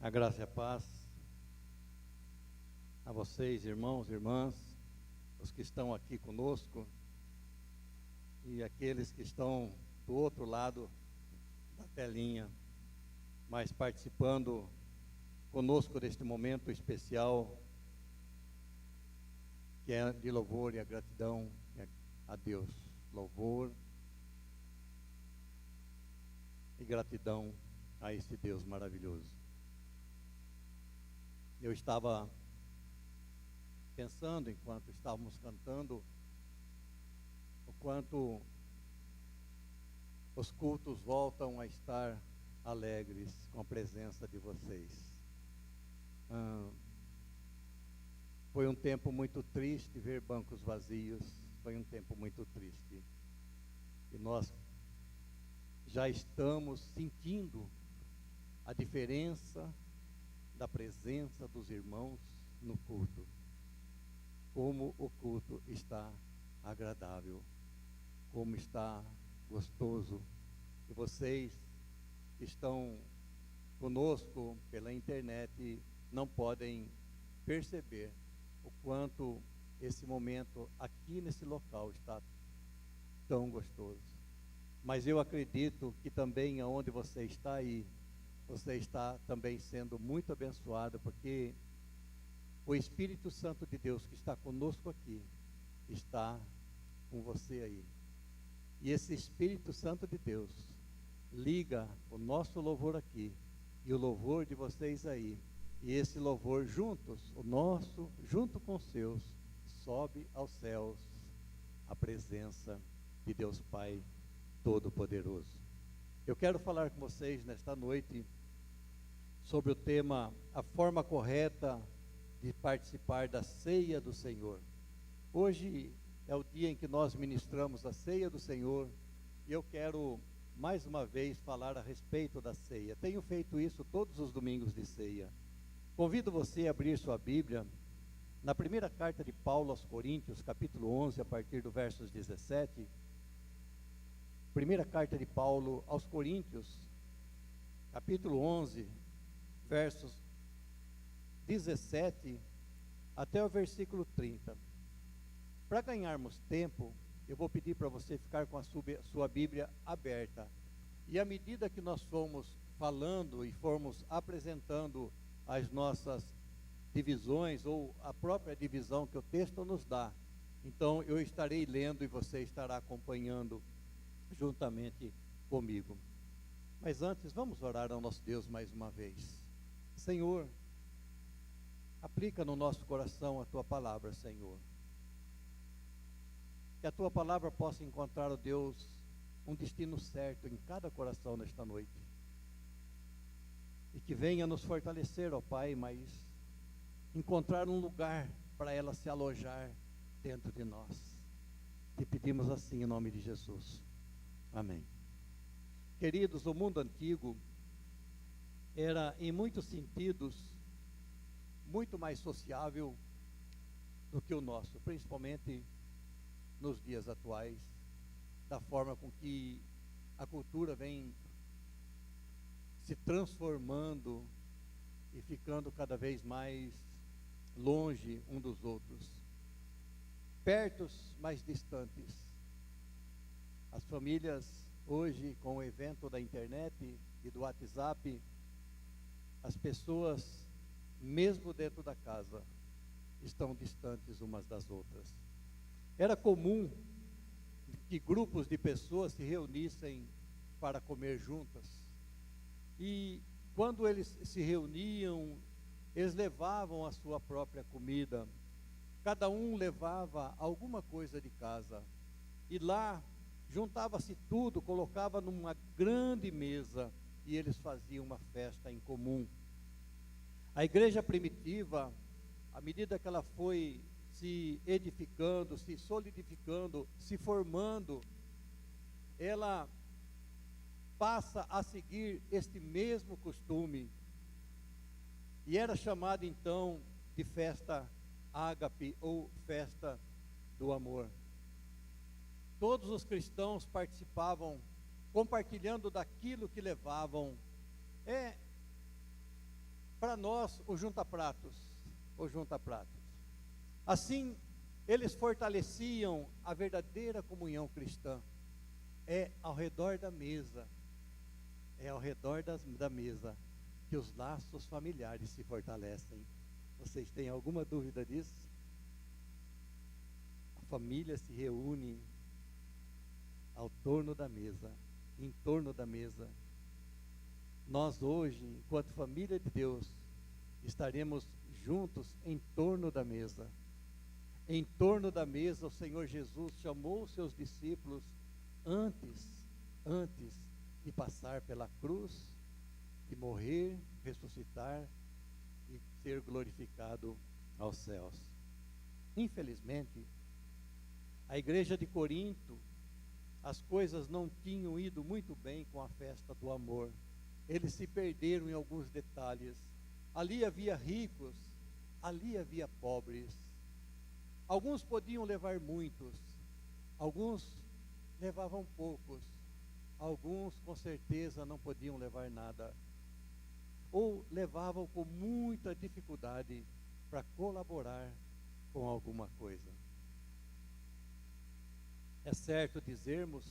A graça e a paz a vocês, irmãos e irmãs, os que estão aqui conosco e aqueles que estão do outro lado da telinha, mas participando conosco deste momento especial, que é de louvor e a gratidão a Deus. Louvor e gratidão a esse Deus maravilhoso. Eu estava pensando, enquanto estávamos cantando, o quanto os cultos voltam a estar alegres com a presença de vocês. Foi um tempo muito triste ver bancos vazios, foi um tempo muito triste. E nós já estamos sentindo a diferença da presença dos irmãos no culto. Como o culto está agradável, como está gostoso. E vocês que estão conosco pela internet não podem perceber o quanto esse momento aqui nesse local está tão gostoso. Mas eu acredito que também aonde você está aí, você está também sendo muito abençoado, porque o Espírito Santo de Deus que está conosco aqui, está com você aí. E esse Espírito Santo de Deus liga o nosso louvor aqui e o louvor de vocês aí. E esse louvor juntos, o nosso, junto com os seus, sobe aos céus a presença de Deus Pai Todo-Poderoso. Eu quero falar com vocês nesta noite sobre o tema, a forma correta de participar da ceia do Senhor. Hoje é o dia em que nós ministramos a ceia do Senhor, e eu quero mais uma vez falar a respeito da ceia. Tenho feito isso todos os domingos de ceia. Convido você a abrir sua Bíblia na primeira carta de Paulo aos Coríntios, capítulo 11, a partir do versos 17. Primeira carta de Paulo aos Coríntios, capítulo 11, versos 17 até o versículo 30. Para ganharmos tempo, eu vou pedir para você ficar com a sua Bíblia aberta. E à medida que nós formos falando e formos apresentando as nossas divisões, ou a própria divisão que o texto nos dá, então eu estarei lendo e você estará acompanhando juntamente comigo. Mas antes, vamos orar ao nosso Deus mais uma vez. Senhor, aplica no nosso coração a Tua palavra, Senhor. Que a Tua palavra possa encontrar, ó Deus, um destino certo em cada coração nesta noite. E que venha nos fortalecer, ó Pai, mas encontrar um lugar para ela se alojar dentro de nós. Te pedimos assim em nome de Jesus. Amém. Queridos, o mundo antigo era, em muitos sentidos, muito mais sociável do que o nosso, principalmente nos dias atuais, da forma com que a cultura vem se transformando e ficando cada vez mais longe um dos outros, pertos, mas distantes. As famílias hoje, com o evento da internet e do WhatsApp, as pessoas, mesmo dentro da casa, estão distantes umas das outras. Era comum que grupos de pessoas se reunissem para comer juntas. E quando eles se reuniam, eles levavam a sua própria comida. Cada um levava alguma coisa de casa. E lá juntava-se tudo, colocava numa grande mesa e eles faziam uma festa em comum. A igreja primitiva, à medida que ela foi se edificando, se solidificando, se formando, ela passa a seguir este mesmo costume. E era chamada então de festa ágape, ou festa do amor. Todos os cristãos participavam, compartilhando daquilo que levavam. para nós o junta-pratos, o junta-pratos. Assim, eles fortaleciam a verdadeira comunhão cristã. É ao redor da mesa, da mesa que os laços familiares se fortalecem. Vocês têm alguma dúvida disso? A família se reúne ao torno da mesa, em torno da mesa. Nós hoje, enquanto família de Deus, estaremos juntos em torno da mesa. Em torno da mesa, o Senhor Jesus chamou os seus discípulos antes de passar pela cruz, de morrer, ressuscitar e ser glorificado aos céus. Infelizmente, a igreja de Corinto, as coisas não tinham ido muito bem com a festa do amor. Eles se perderam em alguns detalhes. Ali havia ricos, ali havia pobres. Alguns podiam levar muitos, alguns levavam poucos, alguns com certeza não podiam levar nada, ou levavam com muita dificuldade para colaborar com alguma coisa. É certo dizermos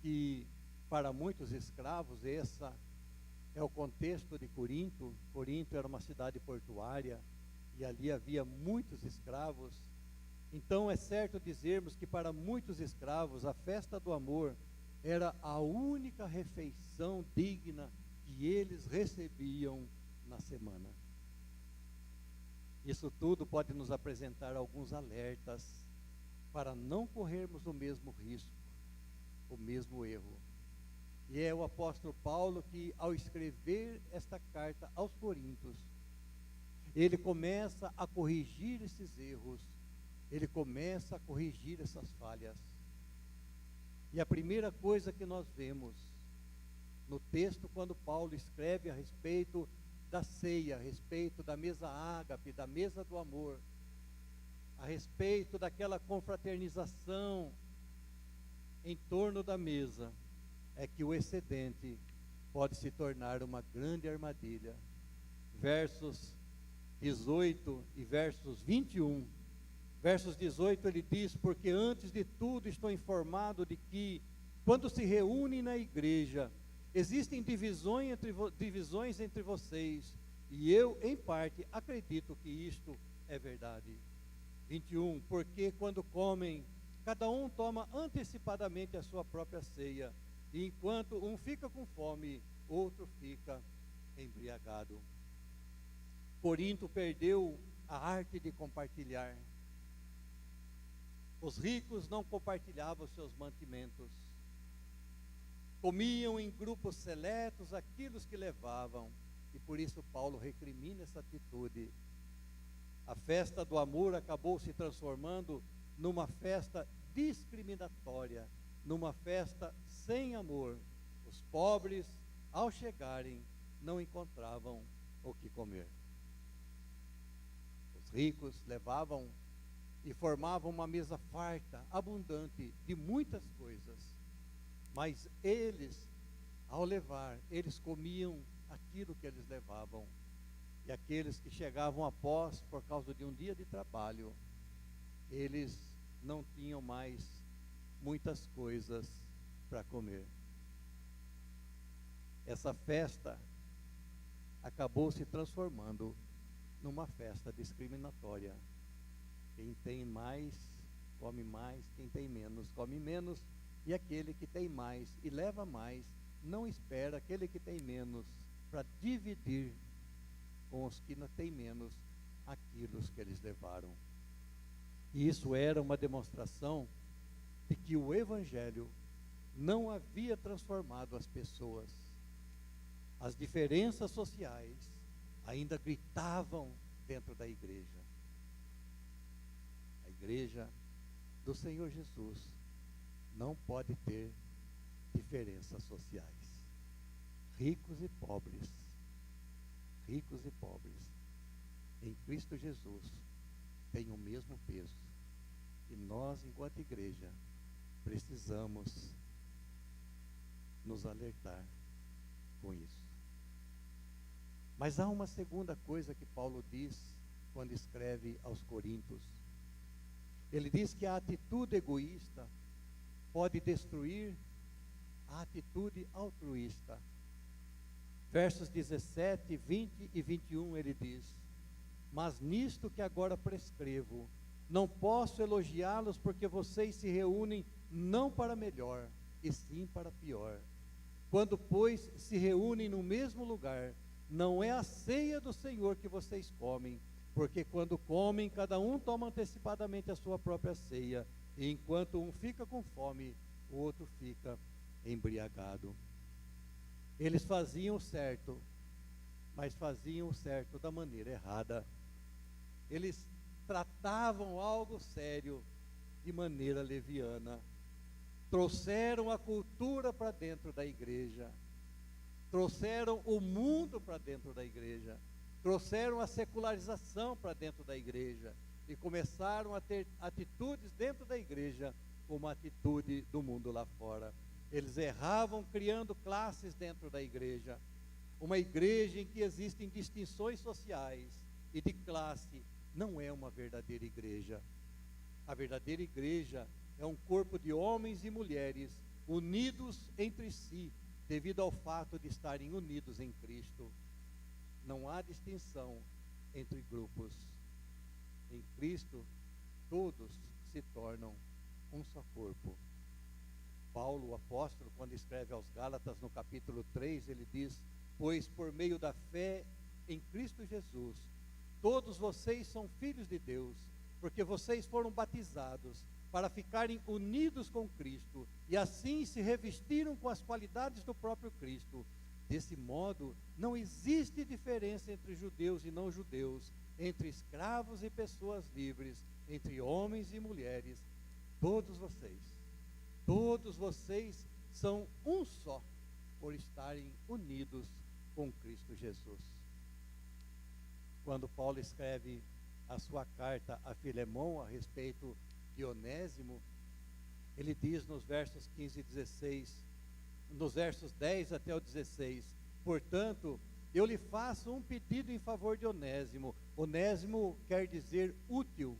que para muitos escravos, esse é o contexto de Corinto. Corinto era uma cidade portuária e ali havia muitos escravos. Então é certo dizermos que para muitos escravos a festa do amor era a única refeição digna que eles recebiam na semana. Isso tudo pode nos apresentar alguns alertas para não corrermos o mesmo risco, o mesmo erro. E é o apóstolo Paulo que, ao escrever esta carta aos Coríntios, ele começa a corrigir esses erros, ele começa a corrigir essas falhas. E a primeira coisa que nós vemos no texto, quando Paulo escreve a respeito da ceia, a respeito da mesa ágape, da mesa do amor, a respeito daquela confraternização em torno da mesa, é que o excedente pode se tornar uma grande armadilha. Versos 18 e versos 21. Versos 18 ele diz: porque antes de tudo estou informado de que, quando se reúnem na igreja, existem divisões entre vocês, e eu, em parte, acredito que isto é verdade. 21, porque quando comem, cada um toma antecipadamente a sua própria ceia, e enquanto um fica com fome, outro fica embriagado. Corinto perdeu a arte de compartilhar. Os ricos não compartilhavam seus mantimentos. Comiam em grupos seletos aquilo que levavam, e por isso Paulo recrimina essa atitude. A festa do amor acabou se transformando numa festa discriminatória, numa festa sem amor. Os pobres, ao chegarem, não encontravam o que comer. Os ricos levavam e formavam uma mesa farta, abundante, de muitas coisas. Mas eles, ao levar, eles comiam aquilo que eles levavam. E aqueles que chegavam após, por causa de um dia de trabalho, eles não tinham mais muitas coisas para comer. Essa festa acabou se transformando numa festa discriminatória. Quem tem mais, come mais, quem tem menos, come menos, e aquele que tem mais e leva mais, não espera aquele que tem menos para dividir com os que não têm menos aquilo que eles levaram. E isso era uma demonstração de que o Evangelho não havia transformado as pessoas. As diferenças sociais ainda gritavam dentro da igreja. A igreja do Senhor Jesus não pode ter diferenças sociais. Ricos e pobres, em Cristo Jesus, têm o mesmo peso. E nós, enquanto igreja, precisamos nos alertar com isso. Mas há uma segunda coisa que Paulo diz quando escreve aos Coríntios. Ele diz que a atitude egoísta pode destruir a atitude altruísta. Versos 17, 20 e 21 ele diz: mas nisto que agora prescrevo, não posso elogiá-los porque vocês se reúnem não para melhor, e sim para pior. Quando, pois, se reúnem no mesmo lugar, não é a ceia do Senhor que vocês comem, porque quando comem, cada um toma antecipadamente a sua própria ceia, e enquanto um fica com fome, o outro fica embriagado. Eles faziam o certo, mas faziam o certo da maneira errada. Eles tratavam algo sério de maneira leviana. Trouxeram a cultura para dentro da igreja. Trouxeram o mundo para dentro da igreja. Trouxeram a secularização para dentro da igreja. E começaram a ter atitudes dentro da igreja como a atitude do mundo lá fora. Eles erravam criando classes dentro da igreja. Uma igreja em que existem distinções sociais e de classe não é uma verdadeira igreja. A verdadeira igreja é um corpo de homens e mulheres unidos entre si, devido ao fato de estarem unidos em Cristo. Não há distinção entre grupos. Em Cristo, todos se tornam um só corpo. Paulo, o apóstolo, quando escreve aos Gálatas, no capítulo 3, ele diz: pois por meio da fé em Cristo Jesus, todos vocês são filhos de Deus, porque vocês foram batizados para ficarem unidos com Cristo, e assim se revestiram com as qualidades do próprio Cristo. Desse modo, não existe diferença entre judeus e não judeus, entre escravos e pessoas livres, entre homens e mulheres. Todos vocês são um só, por estarem unidos com Cristo Jesus. Quando Paulo escreve a sua carta a Filemão a respeito de Onésimo, ele diz nos versos 15 e 16, nos versos 10 até o 16: portanto, eu lhe faço um pedido em favor de Onésimo. Onésimo quer dizer útil.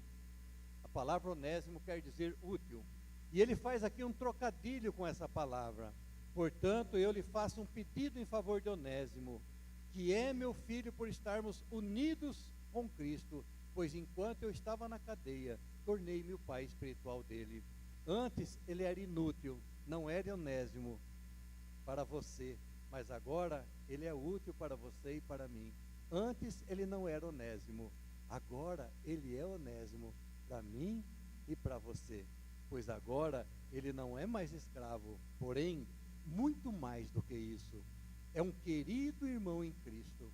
A palavra Onésimo quer dizer útil. E ele faz aqui um trocadilho com essa palavra. Portanto, eu lhe faço um pedido em favor de Onésimo, que é meu filho por estarmos unidos com Cristo, pois enquanto eu estava na cadeia, tornei-me o pai espiritual dele. Antes ele era inútil, não era Onésimo para você, mas agora ele é útil para você e para mim. Antes ele não era Onésimo, agora ele é Onésimo para mim e para você. Pois agora ele não é mais escravo, porém, muito mais do que isso, é um querido irmão em Cristo.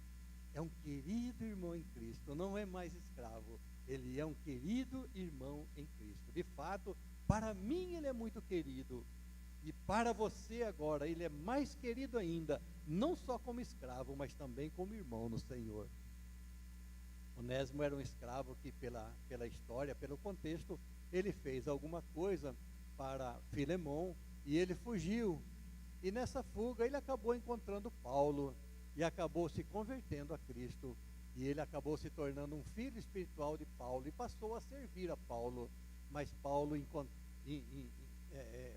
É um querido irmão em Cristo, não é mais escravo, ele é um querido irmão em Cristo. De fato, para mim ele é muito querido, e para você agora ele é mais querido ainda, não só como escravo, mas também como irmão no Senhor. Onésimo era um escravo que pela história, pelo contexto, ele fez alguma coisa para Filemão e ele fugiu. E nessa fuga ele acabou encontrando Paulo e acabou se convertendo a Cristo. E ele acabou se tornando um filho espiritual de Paulo e passou a servir a Paulo. Mas Paulo,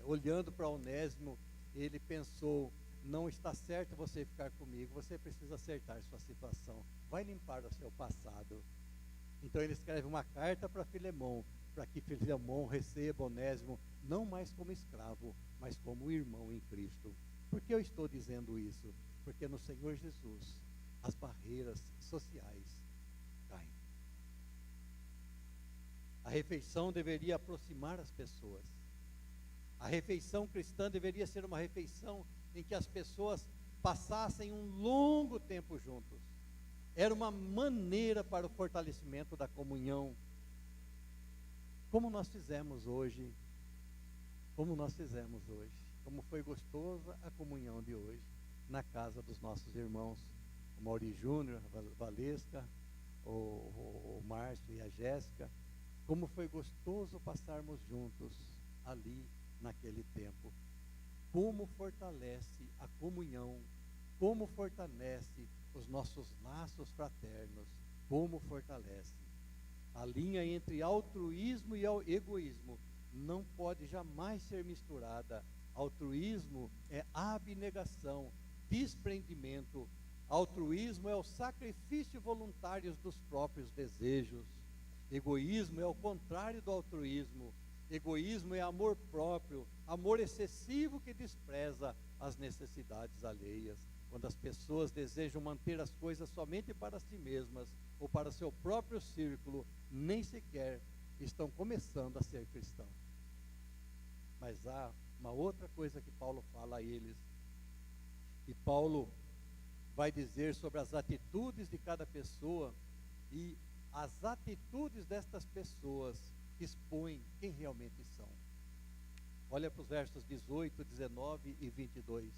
olhando para Onésimo, ele pensou: não está certo você ficar comigo, você precisa acertar sua situação, vai limpar o seu passado. Então ele escreve uma carta para Filemão, para que Filemão receba Onésimo não mais como escravo, mas como irmão em Cristo. Por que eu estou dizendo isso? Porque no Senhor Jesus as barreiras sociais caem. A refeição deveria aproximar as pessoas. A refeição cristã deveria ser uma refeição em que as pessoas passassem um longo tempo juntos. Era uma maneira para o fortalecimento da comunhão. Como nós fizemos hoje. Como foi gostosa a comunhão de hoje na casa dos nossos irmãos, o Mauri Júnior, a Valesca, o Márcio e a Jéssica. Como foi gostoso passarmos juntos ali naquele tempo. Como fortalece a comunhão, como fortalece os nossos laços fraternos, como fortalece. A linha entre altruísmo e egoísmo não pode jamais ser misturada. Altruísmo é abnegação, desprendimento. Altruísmo é o sacrifício voluntário dos próprios desejos. Egoísmo é o contrário do altruísmo. Egoísmo é amor próprio, amor excessivo que despreza as necessidades alheias. Quando as pessoas desejam manter as coisas somente para si mesmas ou para seu próprio círculo, nem sequer estão começando a ser cristãos. Mas há uma outra coisa que Paulo fala a eles. E Paulo vai dizer sobre as atitudes de cada pessoa, e as atitudes destas pessoas expõem quem realmente são. Olha para os versos 18, 19 e 22.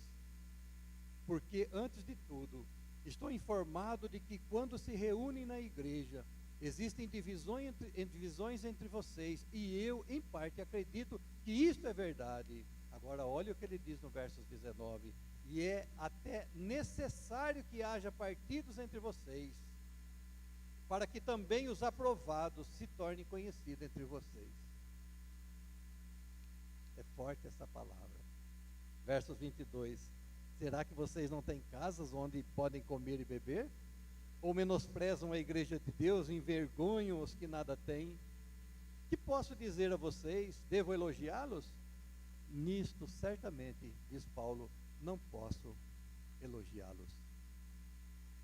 Porque, antes de tudo, estou informado de que quando se reúnem na igreja, existem divisões entre vocês, e eu, em parte, acredito que isto é verdade. Agora, olha o que ele diz no versos 19. E é até necessário que haja partidos entre vocês, para que também os aprovados se tornem conhecidos entre vocês. É forte essa palavra. Versos 22. Será que vocês não têm casas onde podem comer e beber? Ou menosprezam a igreja de Deus e envergonham os que nada têm? Que posso dizer a vocês? Devo elogiá-los? Nisto, certamente, diz Paulo, não posso elogiá-los.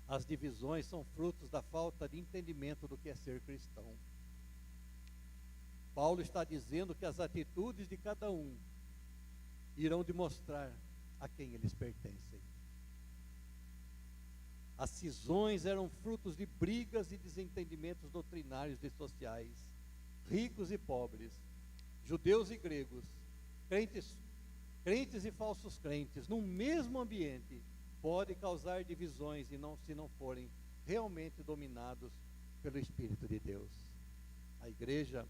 As divisões são frutos da falta de entendimento do que é ser cristão. Paulo está dizendo que as atitudes de cada um irão demonstrar a quem eles pertencem. As cisões eram frutos de brigas e desentendimentos doutrinários e sociais. Ricos e pobres, judeus e gregos, crentes e falsos crentes, no mesmo ambiente, pode causar divisões se não forem realmente dominados pelo Espírito de Deus. A igreja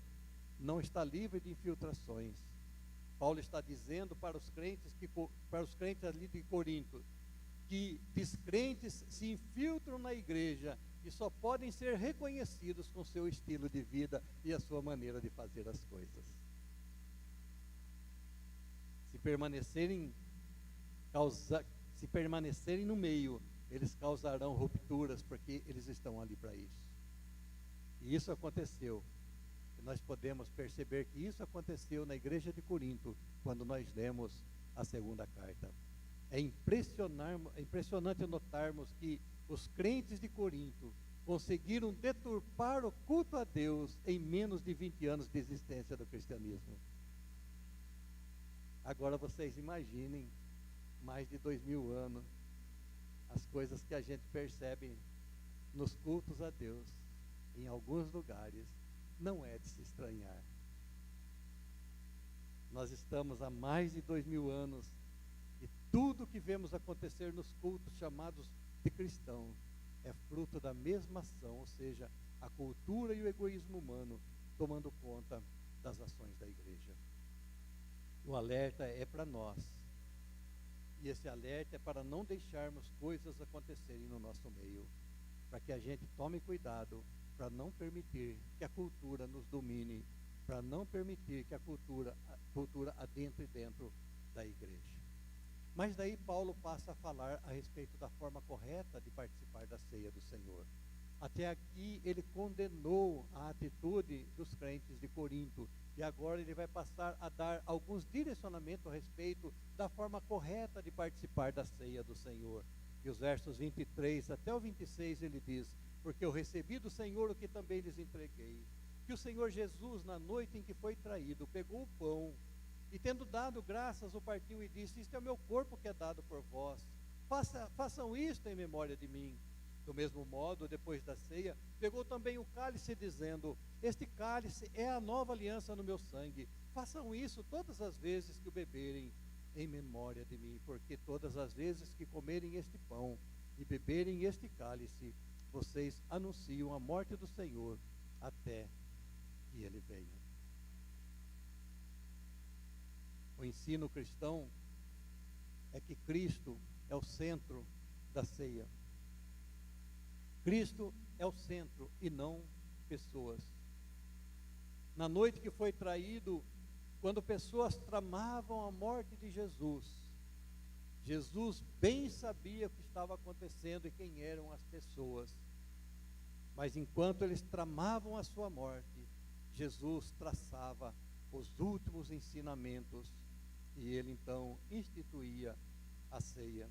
não está livre de infiltrações. Paulo está dizendo para os crentes ali de Corinto, que descrentes se infiltram na igreja e só podem ser reconhecidos com seu estilo de vida e a sua maneira de fazer as coisas. Se permanecerem no meio, eles causarão rupturas, porque eles estão ali para isso. E isso aconteceu. E nós podemos perceber que isso aconteceu na igreja de Corinto, quando nós lemos a segunda carta. É impressionante notarmos que os crentes de Corinto conseguiram deturpar o culto a Deus em menos de 20 anos de existência do cristianismo. Agora vocês imaginem, mais de 2000 anos, as coisas que a gente percebe nos cultos a Deus, em alguns lugares, não é de se estranhar. Nós estamos há mais de 2000 anos e tudo que vemos acontecer nos cultos chamados de cristãos é fruto da mesma ação, ou seja, a cultura e o egoísmo humano tomando conta das ações da igreja. O alerta é para nós. E esse alerta é para não deixarmos coisas acontecerem no nosso meio, para que a gente tome cuidado, para não permitir que a cultura nos domine, para não permitir que a cultura adentre dentro da igreja. Mas daí Paulo passa a falar a respeito da forma correta de participar da ceia do Senhor. Até aqui ele condenou a atitude dos crentes de Corinto, e agora ele vai passar a dar alguns direcionamentos a respeito da forma correta de participar da ceia do Senhor. E os versos 23 até o 26 ele diz: porque eu recebi do Senhor o que também lhes entreguei, que o Senhor Jesus, na noite em que foi traído, pegou o pão, e tendo dado graças, o partiu e disse: isto é o meu corpo que é dado por vós, façam isto em memória de mim. Do mesmo modo, depois da ceia, pegou também o cálice, dizendo: este cálice é a nova aliança no meu sangue, façam isso todas as vezes que o beberem em memória de mim, porque todas as vezes que comerem este pão e beberem este cálice, vocês anunciam a morte do Senhor até que ele venha. O ensino cristão é que Cristo é o centro da ceia. Cristo é o centro e não pessoas. Na noite que foi traído, quando pessoas tramavam a morte de Jesus, Jesus bem sabia o que estava acontecendo e quem eram as pessoas. Mas enquanto eles tramavam a sua morte, Jesus traçava os últimos ensinamentos e ele então instituía a ceia.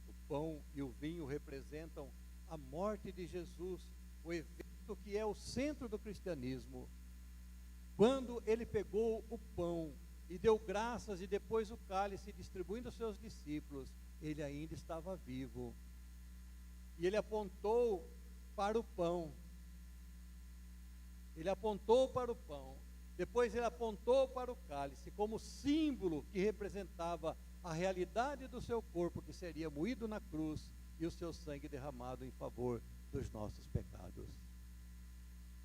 O pão e o vinho representam a morte de Jesus, o evento que é o centro do cristianismo. Quando ele pegou o pão e deu graças e depois o cálice distribuindo aos seus discípulos, ele ainda estava vivo. E ele apontou para o pão. Ele apontou para o pão. Depois ele apontou para o cálice como símbolo que representava a realidade do seu corpo que seria moído na cruz e o seu sangue derramado em favor dos nossos pecados.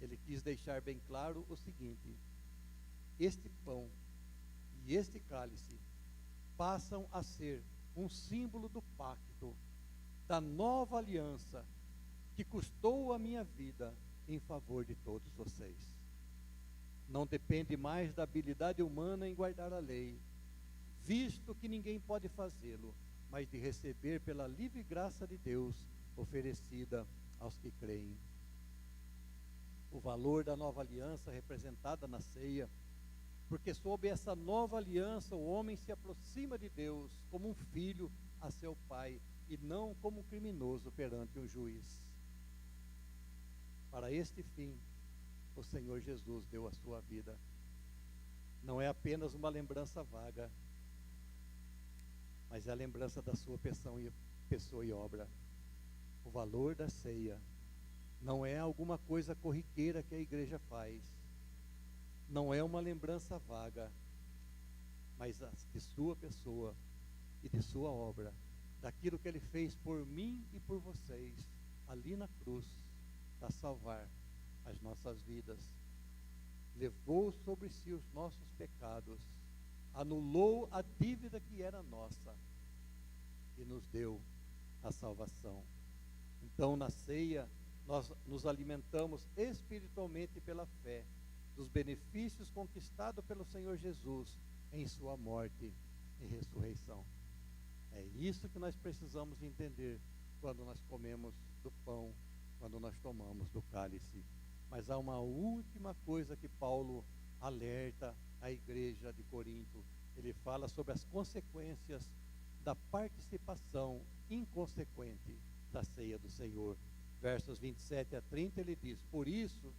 Ele quis deixar bem claro o seguinte: este pão e este cálice passam a ser um símbolo do pacto, da nova aliança que custou a minha vida em favor de todos vocês. Não depende mais da habilidade humana em guardar a lei, visto que ninguém pode fazê-lo, mas de receber pela livre graça de Deus oferecida aos que creem. O valor da nova aliança representada na ceia, porque sob essa nova aliança o homem se aproxima de Deus como um filho a seu pai e não como um criminoso perante um juiz. Para este fim, o Senhor Jesus deu a sua vida. Não é apenas uma lembrança vaga, mas é a lembrança da sua pessoa e obra. O valor da ceia não é alguma coisa corriqueira que a igreja faz. Não é uma lembrança vaga, mas de sua pessoa e de sua obra, daquilo que ele fez por mim e por vocês, ali na cruz, para salvar as nossas vidas. Levou sobre si os nossos pecados, anulou a dívida que era nossa e nos deu a salvação. Então, na ceia, nós nos alimentamos espiritualmente pela fé dos benefícios conquistados pelo Senhor Jesus em sua morte e ressurreição. É isso que nós precisamos entender quando nós comemos do pão, quando nós tomamos do cálice. Mas há uma última coisa que Paulo alerta a igreja de Corinto. Ele fala sobre as consequências da participação inconsequente da ceia do Senhor. Versos 27 a 30, ele diz: por isso,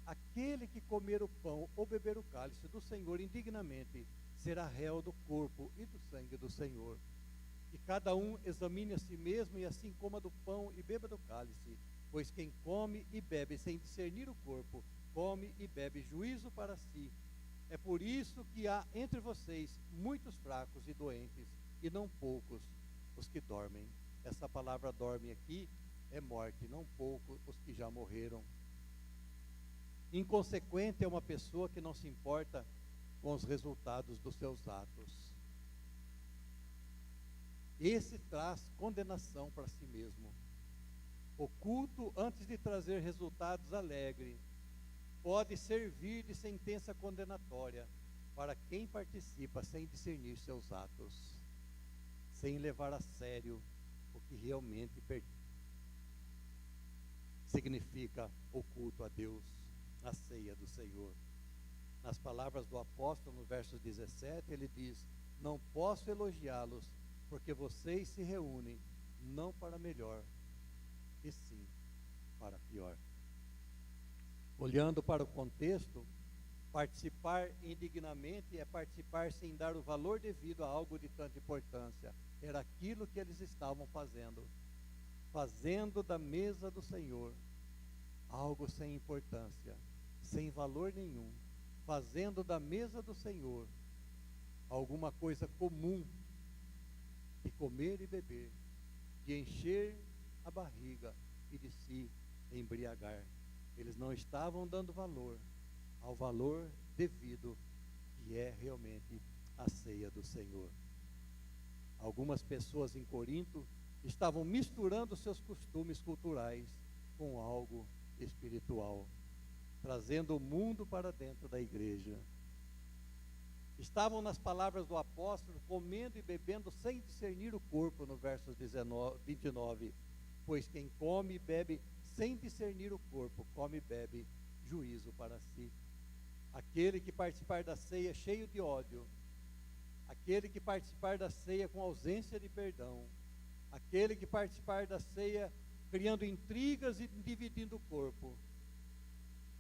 aquele que comer o pão ou beber o cálice do Senhor indignamente será réu do corpo e do sangue do Senhor. Que cada um examine a si mesmo e assim coma do pão e beba do cálice. Pois quem come e bebe sem discernir o corpo, come e bebe juízo para si. É por isso que há entre vocês muitos fracos e doentes, e não poucos os que dormem. Essa palavra dorme aqui é morte, não poucos os que já morreram. Inconsequente é uma pessoa que não se importa com os resultados dos seus atos. Esse traz condenação para si mesmo. O culto, antes de trazer resultados alegres, pode servir de sentença condenatória para quem participa sem discernir seus atos, sem levar a sério o que realmente significa o culto a Deus, a ceia do Senhor. Nas palavras do apóstolo, no verso 17, ele diz: não posso elogiá-los, porque vocês se reúnem não para melhor, e sim para pior. Olhando para o contexto, participar indignamente é participar sem dar o valor devido a algo de tanta importância. Era aquilo que eles estavam fazendo da mesa do Senhor algo sem importância, sem valor nenhum, fazendo da mesa do Senhor alguma coisa comum de comer e beber, de encher a barriga e de se embriagar. Eles não estavam dando valor ao valor devido, que é realmente a ceia do Senhor. Algumas pessoas em Corinto estavam misturando seus costumes culturais com algo espiritual, trazendo o mundo para dentro da igreja. Estavam, nas palavras do apóstolo, comendo e bebendo sem discernir o corpo, no verso 29, pois quem come e bebe sem discernir o corpo, come e bebe juízo para si. Aquele que participar da ceia cheio de ódio, aquele que participar da ceia com ausência de perdão, aquele que participar da ceia criando intrigas e dividindo o corpo,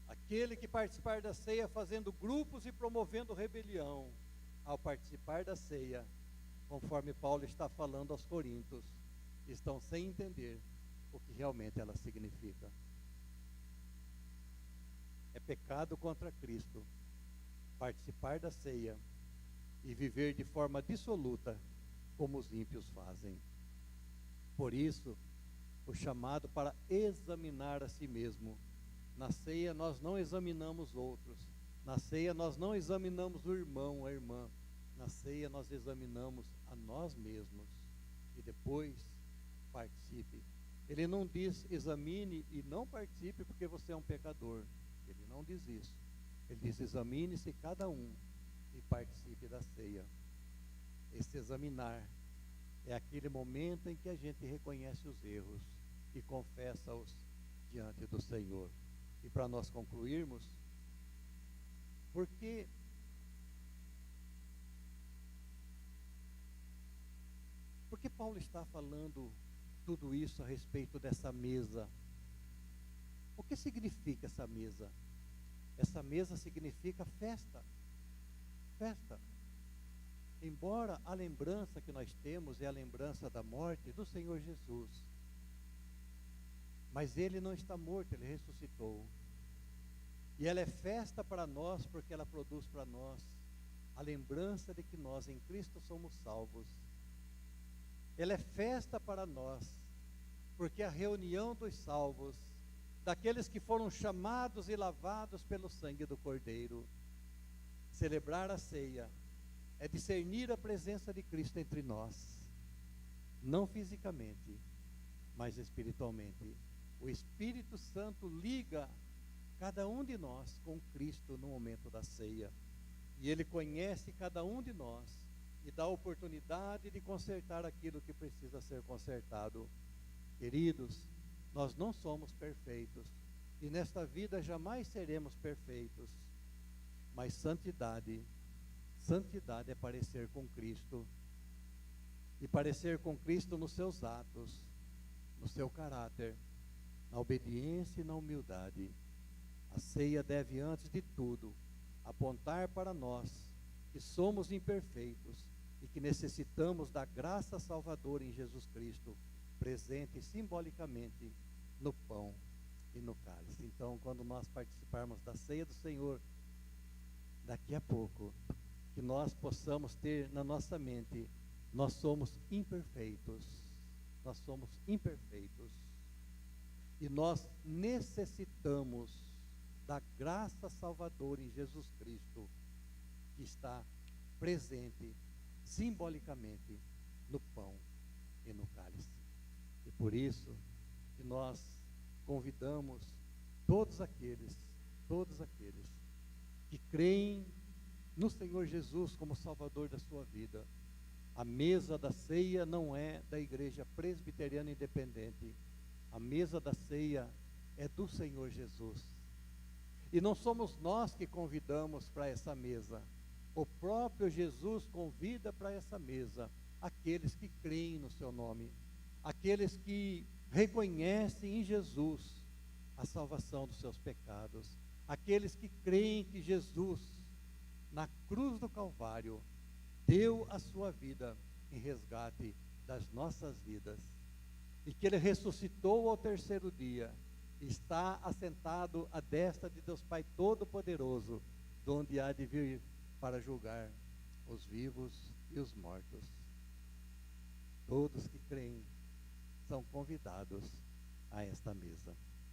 aquele que participar da ceia fazendo grupos e promovendo rebelião, ao participar da ceia, conforme Paulo está falando aos Coríntios, estão sem entender o que realmente ela significa. É pecado contra Cristo participar da ceia e viver de forma dissoluta, como os ímpios fazem. Por isso, o chamado para examinar a si mesmo. Na ceia nós não examinamos outros. Na ceia nós não examinamos o irmão, a irmã. Na ceia nós examinamos a nós mesmos. E depois participe. Ele não diz examine e não participe porque você é um pecador. Ele não diz isso. Ele diz examine-se cada um e participe da ceia. Esse examinar é aquele momento em que a gente reconhece os erros e confessa-os diante do Senhor. E para nós concluirmos, por que Paulo está falando tudo isso a respeito dessa mesa? O que significa essa mesa? Essa mesa significa festa. Festa. Embora a lembrança que nós temos é a lembrança da morte do Senhor Jesus, mas Ele não está morto, Ele ressuscitou. E ela é festa para nós porque ela produz para nós a lembrança de que nós em Cristo somos salvos. Ela é festa para nós porque a reunião dos salvos, daqueles que foram chamados e lavados pelo sangue do Cordeiro, celebrar a ceia é discernir a presença de Cristo entre nós, não fisicamente, mas espiritualmente. O Espírito Santo liga cada um de nós com Cristo no momento da ceia, e Ele conhece cada um de nós e dá a oportunidade de consertar aquilo que precisa ser consertado. Queridos, nós não somos perfeitos, e nesta vida jamais seremos perfeitos, mas santidade é parecer com Cristo, e parecer com Cristo nos seus atos, no seu caráter, na obediência e na humildade. A ceia deve, antes de tudo, apontar para nós que somos imperfeitos e que necessitamos da graça salvadora em Jesus Cristo, presente simbolicamente no pão e no cálice. Então, quando nós participarmos da ceia do Senhor, daqui a pouco, que nós possamos ter na nossa mente, nós somos imperfeitos, e nós necessitamos da graça salvadora em Jesus Cristo, que está presente simbolicamente no pão e no cálice. E por isso que nós convidamos todos aqueles que creem no Senhor Jesus como Salvador da sua vida. A mesa da ceia não é da Igreja Presbiteriana Independente. A mesa da ceia é do Senhor Jesus. E não somos nós que convidamos para essa mesa. O próprio Jesus convida para essa mesa aqueles que creem no seu nome, aqueles que reconhecem em Jesus a salvação dos seus pecados, aqueles que creem que Jesus, na cruz do Calvário, deu a sua vida em resgate das nossas vidas, e que Ele ressuscitou ao terceiro dia, está assentado à destra de Deus Pai Todo-Poderoso, de onde há de vir para julgar os vivos e os mortos. Todos que creem são convidados a esta mesa.